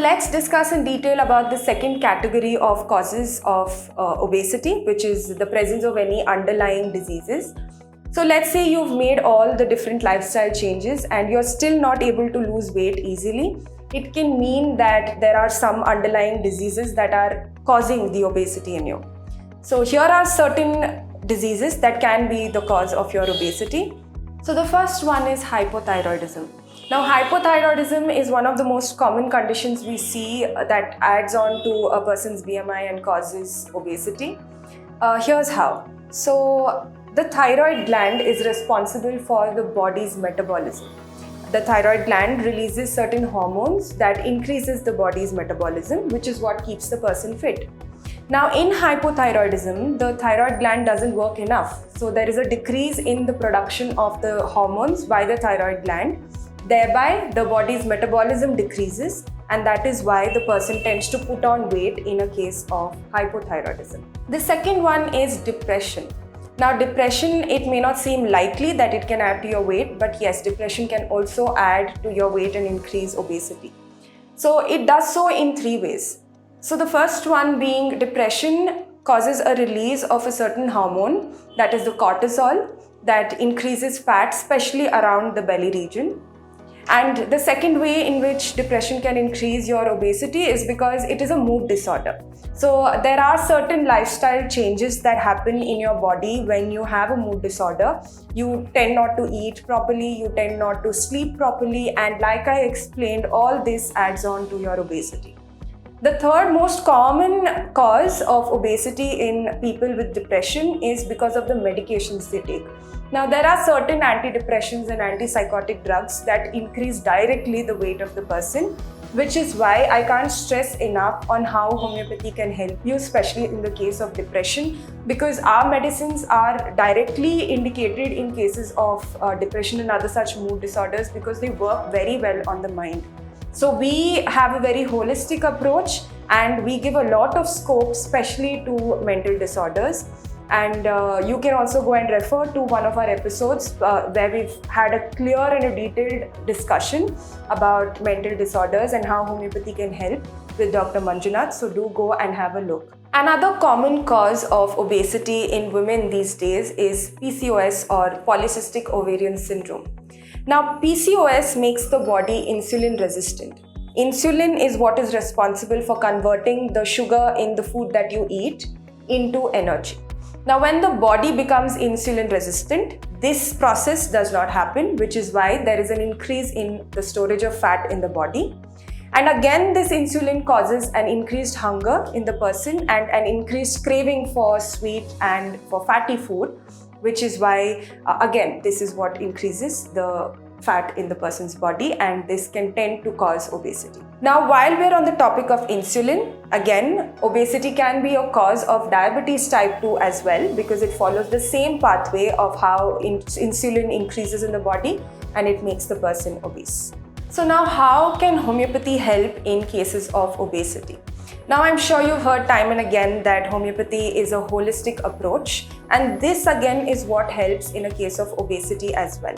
let's discuss in detail about the second category of causes of obesity, which is the presence of any underlying diseases. So let's say you've made all the different lifestyle changes and you're still not able to lose weight easily. It can mean that there are some underlying diseases that are causing the obesity in you. So here are certain diseases that can be the cause of your obesity. So the first one is hypothyroidism. Now, hypothyroidism is one of the most common conditions we see that adds on to a person's BMI and causes obesity. Here's how. So the thyroid gland is responsible for the body's metabolism. The thyroid gland releases certain hormones that increases the body's metabolism, which is what keeps the person fit. Now, in hypothyroidism, the thyroid gland doesn't work enough. So there is a decrease in the production of the hormones by the thyroid gland. Thereby, the body's metabolism decreases, and that is why the person tends to put on weight in a case of hypothyroidism. The second one is depression. Now, depression, it may not seem likely that it can add to your weight, but yes, depression can also add to your weight and increase obesity. So it does so in three ways. So the first one being depression causes a release of a certain hormone, that is the cortisol, that increases fat, especially around the belly region. And the second way in which depression can increase your obesity is because it is a mood disorder. So there are certain lifestyle changes that happen in your body when you have a mood disorder. You tend not to eat properly, you tend not to sleep properly, and like I explained, all this adds on to your obesity. The third most common cause of obesity in people with depression is because of the medications they take. Now, there are certain antidepressants and antipsychotic drugs that increase directly the weight of the person, which is why I can't stress enough on how homeopathy can help you, especially in the case of depression, because our medicines are directly indicated in cases of depression and other such mood disorders because they work very well on the mind. So we have a very holistic approach and we give a lot of scope, especially to mental disorders. And you can also go and refer to one of our episodes where we've had a clear and a detailed discussion about mental disorders and how homeopathy can help with Dr. Manjunath. So do go and have a look. Another common cause of obesity in women these days is PCOS or polycystic ovarian syndrome. Now, PCOS makes the body insulin resistant. Insulin is what is responsible for converting the sugar in the food that you eat into energy. Now, when the body becomes insulin resistant, this process does not happen, which is why there is an increase in the storage of fat in the body. And again, this insulin causes an increased hunger in the person and an increased craving for sweet and for fatty food, which is why, again, this is what increases the fat in the person's body, and this can tend to cause obesity. Now, while we're on the topic of insulin, again, obesity can be a cause of diabetes type 2 as well, because it follows the same pathway of how insulin increases in the body and it makes the person obese. So now, how can homeopathy help in cases of obesity? Now, I'm sure you've heard time and again that homeopathy is a holistic approach, and this again is what helps in a case of obesity as well.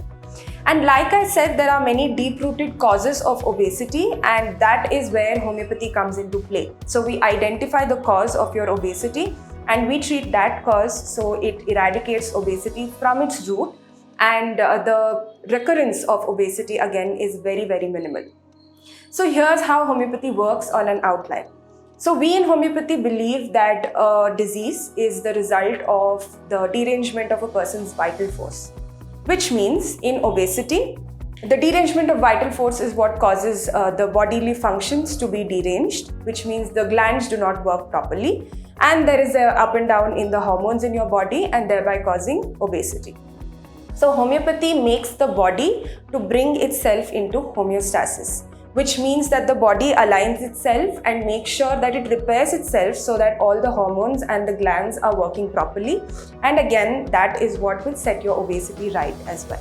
And like I said, there are many deep-rooted causes of obesity, and that is where homeopathy comes into play. So we identify the cause of your obesity and we treat that cause so it eradicates obesity from its root, and the recurrence of obesity again is very, very minimal. So here's how homeopathy works on an outline. So we in homeopathy believe that a disease is the result of the derangement of a person's vital force, which means in obesity, the derangement of vital force is what causes the bodily functions to be deranged, which means the glands do not work properly and there is a up and down in the hormones in your body and thereby causing obesity. So homeopathy makes the body to bring itself into homeostasis, which means that the body aligns itself and makes sure that it repairs itself so that all the hormones and the glands are working properly. And again, that is what will set your obesity right as well.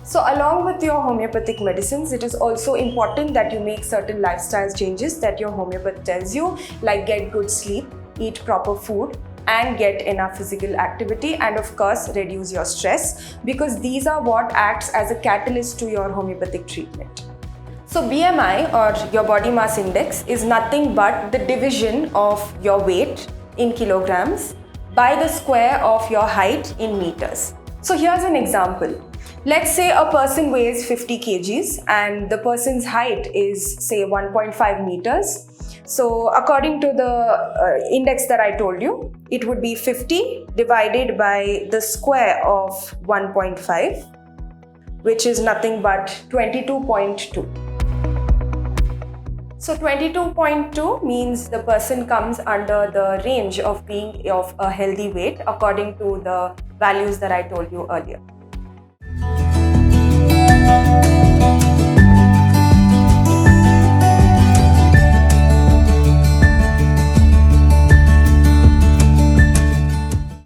So along with your homeopathic medicines, it is also important that you make certain lifestyle changes that your homeopath tells you, like get good sleep, eat proper food, and get enough physical activity, and of course reduce your stress, because these are what acts as a catalyst to your homeopathic treatment. So BMI, or your body mass index, is nothing but the division of your weight in kilograms by the square of your height in meters. So here's an example. Let's say a person weighs 50 kgs and the person's height is, say, 1.5 meters. So according to the index that I told you, it would be 50 divided by the square of 1.5, which is nothing but 22.2. So 22.2 means the person comes under the range of being of a healthy weight according to the values that I told you earlier.